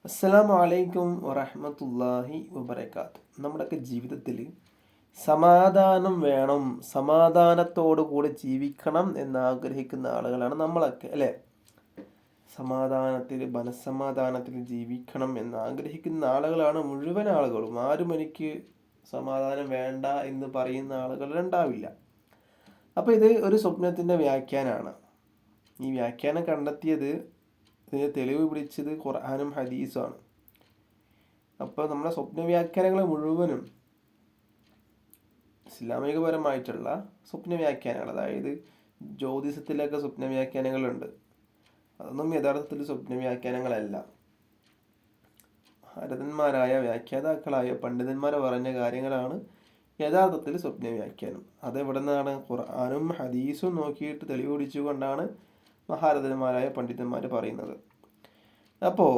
അസ്സലാമു അലൈക്കും വറഹ്മത്തുള്ളാഹി വബറകാത്ത്. നമ്മുടെയൊക്കെ ജീവിതത്തിൽ സമാധാനം വേണം, സമാധാനത്തോടു കൂടി ജീവിക്കണം എന്നാഗ്രഹിക്കുന്ന ആളുകളാണ് നമ്മളൊക്കെ, അല്ലേ? സമാധാനത്തിൽ, മനസ്സമാധാനത്തിൽ ജീവിക്കണം എന്നാഗ്രഹിക്കുന്ന ആളുകളാണ് മുഴുവൻ ആളുകളും. ആരും എനിക്ക് സമാധാനം വേണ്ട എന്ന് പറയുന്ന ആളുകൾ ഉണ്ടാവില്ല. അപ്പോൾ ഇത് ഒരു സ്വപ്നത്തിൻ്റെ വ്യാഖ്യാനമാണ്. ഈ വ്യാഖ്യാനം കണ്ടെത്തിയത്, ഇതിന് തെളിവ് പിടിച്ചത് ഖുർആനും ഹദീസുമാണ്. അപ്പോൾ നമ്മുടെ സ്വപ്ന വ്യാഖ്യാനങ്ങൾ മുഴുവനും ഇസ്ലാമികപരമായിട്ടുള്ള സ്വപ്ന വ്യാഖ്യാനങ്ങൾ, അതായത് ജ്യോതിഷത്തിലൊക്കെ സ്വപ്ന വ്യാഖ്യാനങ്ങളുണ്ട്. അതൊന്നും യഥാർത്ഥത്തിൽ സ്വപ്ന വ്യാഖ്യാനങ്ങളല്ല. ഭാരതന്മാരായ വ്യാഖ്യാതാക്കളായ പണ്ഡിതന്മാർ പറഞ്ഞ കാര്യങ്ങളാണ് യഥാർത്ഥത്തിൽ സ്വപ്ന വ്യാഖ്യാനം. അതെവിടെ നിന്നാണ്? ഖുർആനും ഹദീസും നോക്കിയിട്ട് തെളിവ് പിടിച്ചുകൊണ്ടാണ് മഹാരഥന്മാരായ പണ്ഡിതന്മാർ പറയുന്നത്. അപ്പോൾ